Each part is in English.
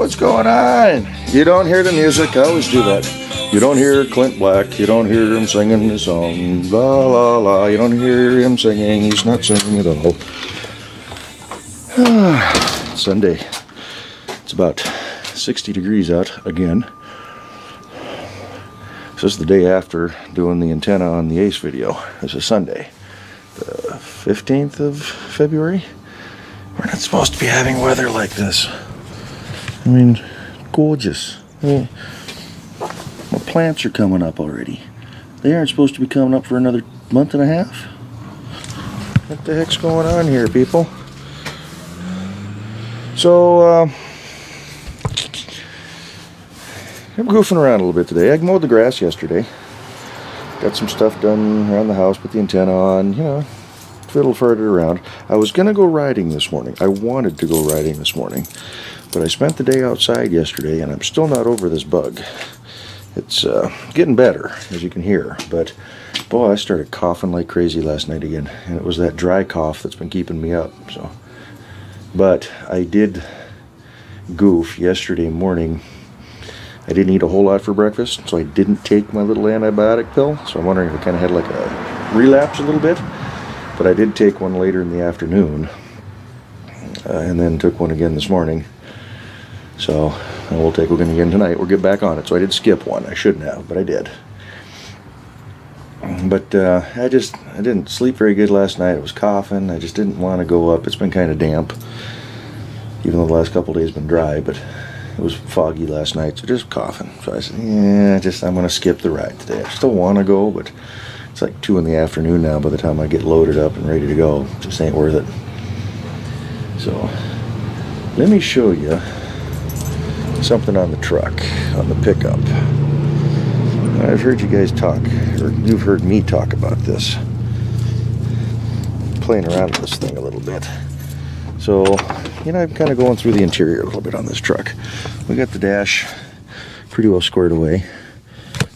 what's going on? You don't hear the music. I always do that. You don't hear Clint Black. You don't hear him singing his song. La la la. You don't hear him singing. He's not singing at all. Sunday. It's about 60 degrees out again. This is the day after doing the antenna on the Ace video. This is Sunday, the 15th of February. We're not supposed to be having weather like this. I mean, gorgeous. My plants are coming up already. They aren't supposed to be coming up for another month and a half. What the heck's going on here, people? So, I'm goofing around a little bit today. I mowed the grass yesterday. Got some stuff done around the house, put the antenna on, you know, fiddle farted around. I was going to go riding this morning. I wanted to go riding this morning. But I spent the day outside yesterday, and I'm still not over this bug. It's getting better, as you can hear. But, boy, I started coughing like crazy last night again. And it was that dry cough that's been keeping me up. So, but I did goof yesterday morning. I didn't eat a whole lot for breakfast, so I didn't take my little antibiotic pill. So I'm wondering if I kind of had like a relapse a little bit. But I did take one later in the afternoon. And then took one again this morning. So we'll take one again tonight. We'll get back on it. So I did skip one. I shouldn't have, but I did. But I didn't sleep very good last night. I was coughing. I just didn't want to go up. It's been kind of damp. Even though the last couple of days have been dry, but it was foggy last night, so just coughing. So I said, yeah, I'm going to skip the ride today. I still want to go, but it's like 2 in the afternoon now by the time I get loaded up and ready to go. It just ain't worth it. So, let me show you something on the truck, on the pickup. I've heard you guys talk, or you've heard me talk about this. Playing around with this thing a little bit. So, you know, I'm kind of going through the interior a little bit on this truck. We got the dash pretty well squared away.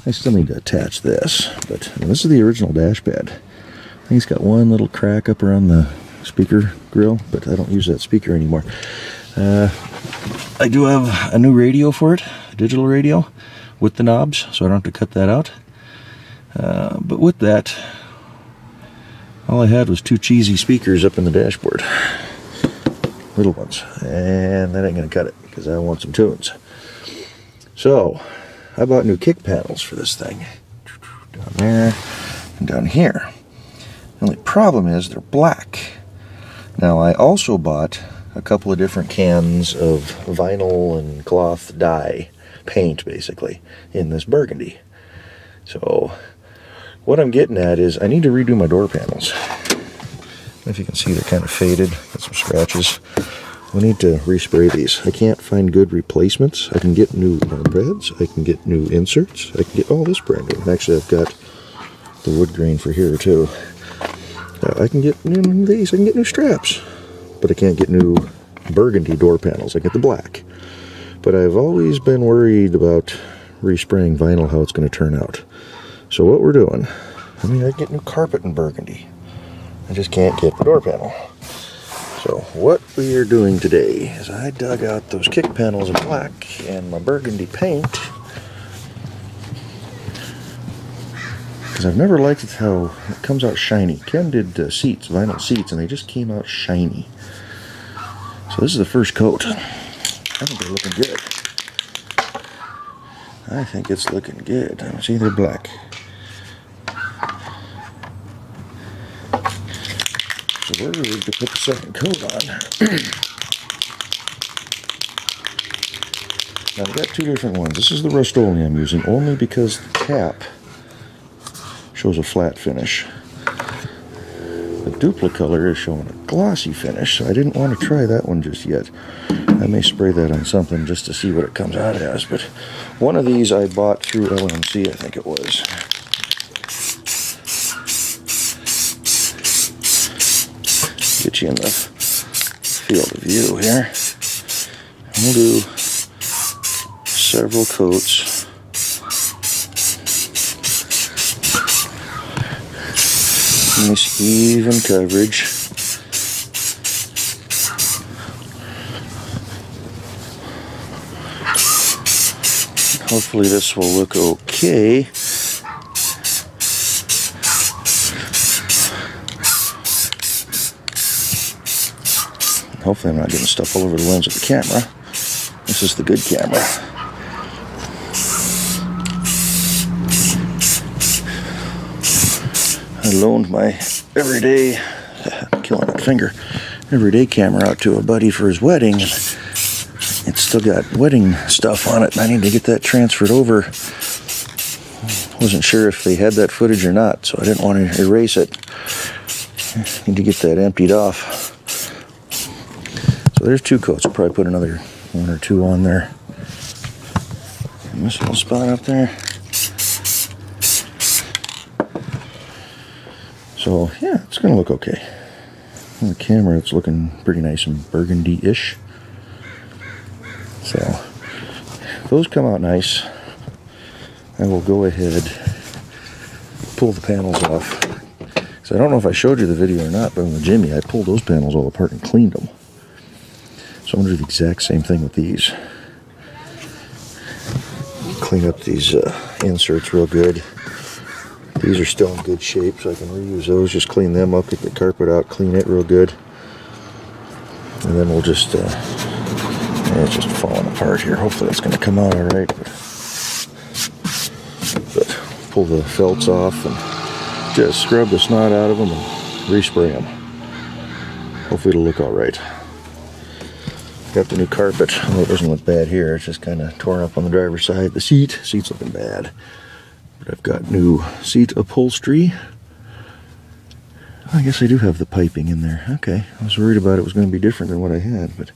I still need to attach this, but this is the original dash pad. I think it's got one little crack up around the speaker grill, but I don't use that speaker anymore. I do have a new radio for it, a digital radio with the knobs, so I don't have to cut that out. But with that, all I had was 2 cheesy speakers up in the dashboard. Little ones, and that ain't gonna cut it because I want some tunes. So I bought new kick panels for this thing, down there and down here. The only problem is they're black. Now I also bought a couple of different cans of vinyl and cloth dye paint, basically, in this burgundy. So what I'm getting at is I need to redo my door panels. If you can see, they're kind of faded, got some scratches. We need to respray these. I can't find good replacements. I can get new arm pads, I can get new inserts, I can get all this brand new. Actually, I've got the wood grain for here too. I can get new these, I can get new straps, but I can't get new burgundy door panels. I get the black. But I've always been worried about respraying vinyl, how it's going to turn out. So what we're doing, I mean, I get new carpet in burgundy. I just can't get the door panel. So what we are doing today is I dug out those kick panels in black and my burgundy paint, because I've never liked it how it comes out shiny. Ken did seats, vinyl seats, and they just came out shiny. So this is the first coat. I think they're looking good. I think it's looking good. See, they're black. So we're ready to put the second coat on. Now I've got 2 different ones. This is the Rust-Oleum I'm using only because the cap shows a flat finish. The Duplicolor is showing a glossy finish, so I didn't want to try that one just yet. I may spray that on something just to see what it comes out as, but one of these I bought through LMC, I think it was. Get you in the field of view here. We'll do several coats. Nice even coverage. hopefully this will look okay. Hopefully I'm not getting stuff all over the lens of the camera. This is the good camera. I loaned my everyday, killing that finger, everyday camera out to a buddy for his wedding. It's still got wedding stuff on it, and I need to get that transferred over. Wasn't sure if they had that footage or not, so I didn't want to erase it. Need to get that emptied off. So there's 2 coats. I'll probably put another 1 or 2 on there. And this little spot up there. So yeah, it's gonna look okay. On the camera, it's looking pretty nice and burgundy-ish. So if those come out nice, I will go ahead, pull the panels off. So I don't know if I showed you the video or not, but on the Jimmy, I pulled those panels all apart and cleaned them. So I'm gonna do the exact same thing with these. Clean up these inserts real good. These are still in good shape, so I can reuse those. Just clean them up, get the carpet out, clean it real good. And then we'll just, it's just falling apart here. Hopefully it's gonna come out all right. But pull the felts off and just scrub the snot out of them and respray them. Hopefully it'll look all right. Got the new carpet. Well, it doesn't look bad here. It's just kind of torn up on the driver's side. The seat's looking bad. But I've got new seat upholstery. I guess I do have the piping in there. Okay, I was worried about it was going to be different than what I had, but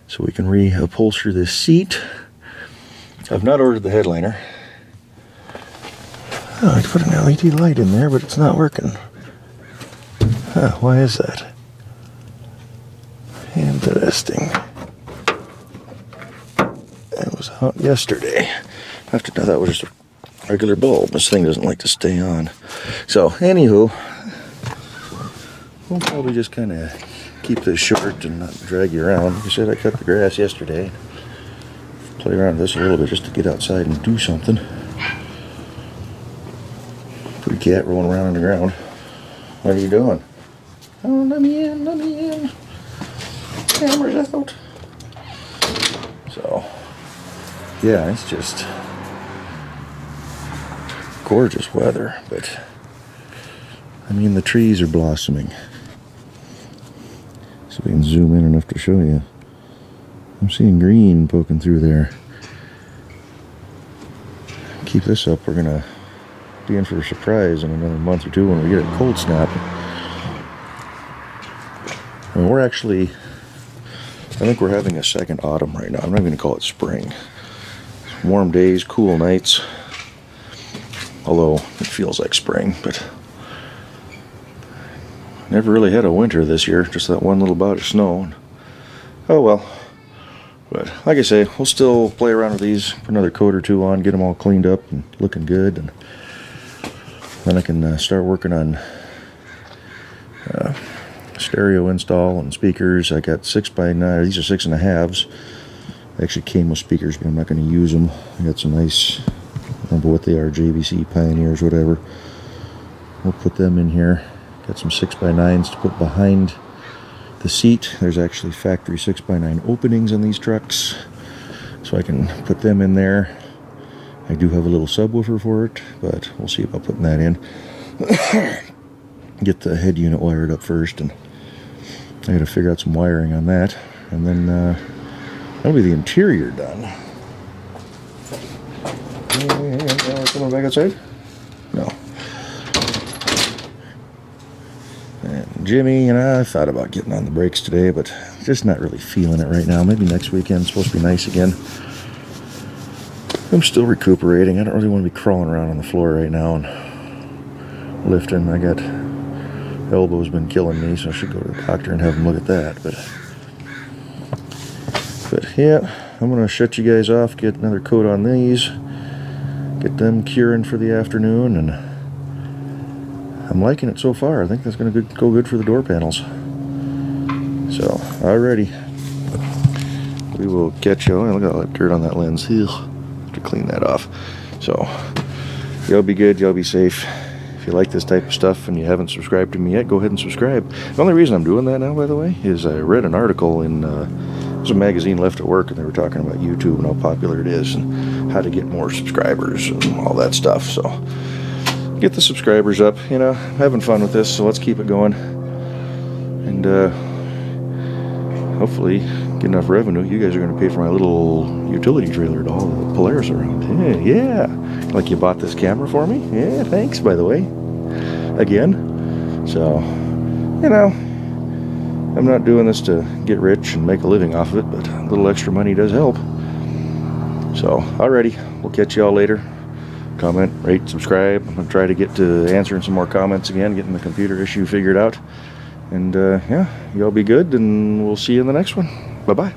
so we can reupholster this seat. I've not ordered the headliner. Oh, I put an LED light in there, but it's not working. Huh, why is that? Interesting. It was out yesterday. I thought that was just a regular bulb. This thing doesn't like to stay on. So, anywho, we'll probably just kind of keep this short and not drag you around. Like I said, I cut the grass yesterday. Play around with this a little bit just to get outside and do something. Pretty cat rolling around on the ground. What are you doing? Oh, let me in, let me in. Camera's out. So, yeah, it's just gorgeous weather, but I mean, the trees are blossoming. So we can zoom in enough to show you. I'm seeing green poking through there. Keep this up, we're gonna be in for a surprise in another month or two when we get a cold snap. I mean, we're actually, I think we're having a second autumn right now. I'm not even gonna call it spring. Warm days, cool nights. Although it feels like spring, but never really had a winter this year, just that one little bout of snow. Oh well. But like I say, we'll still play around with these, put another coat or 2 on, get them all cleaned up and looking good, and then I can start working on stereo install and speakers. I got 6x9, these are 6.5s. They actually came with speakers, but I'm not going to use them. I got some nice, I don't remember what they are, JVC Pioneers, whatever. We'll put them in here. Got some 6x9s to put behind the seat. There's actually factory 6x9 openings in these trucks, so I can put them in there. I do have a little subwoofer for it, but we'll see about putting that in. Get the head unit wired up first, and I gotta figure out some wiring on that, and then that'll be the interior done. Coming back outside? No. And Jimmy and I thought about getting on the brakes today, but just not really feeling it right now. Maybe next weekend. It's supposed to be nice again. I'm still recuperating. I don't really want to be crawling around on the floor right now and lifting. I got elbow's been killing me, so I should go to the doctor and have him look at that. But yeah, I'm gonna shut you guys off, get another coat on these, get them curing for the afternoon, and I'm liking it so far. I think that's gonna go good for the door panels. So, alrighty. We will catch you. Oh, look at all that dirt on that lens. Ugh. to clean that off. So y'all be good, y'all be safe. If you like this type of stuff and you haven't subscribed to me yet, go ahead and subscribe. The only reason I'm doing that now, by the way, is I read an article in there's a magazine left at work, and they were talking about YouTube and how popular it is and how to get more subscribers and all that stuff. So get the subscribers up. You know, I'm having fun with this, so let's keep it going. And hopefully get enough revenue. You guys are going to pay for my little utility trailer to haul the Polaris around. Yeah. Like you bought this camera for me? Yeah, thanks, by the way. Again. So, you know, I'm not doing this to get rich and make a living off of it, but a little extra money does help. So, alrighty. We'll catch y'all later. Comment, rate, subscribe. I'm going to try to get to answering some more comments again, getting the computer issue figured out. And, yeah, y'all be good, and we'll see you in the next one. Bye-bye.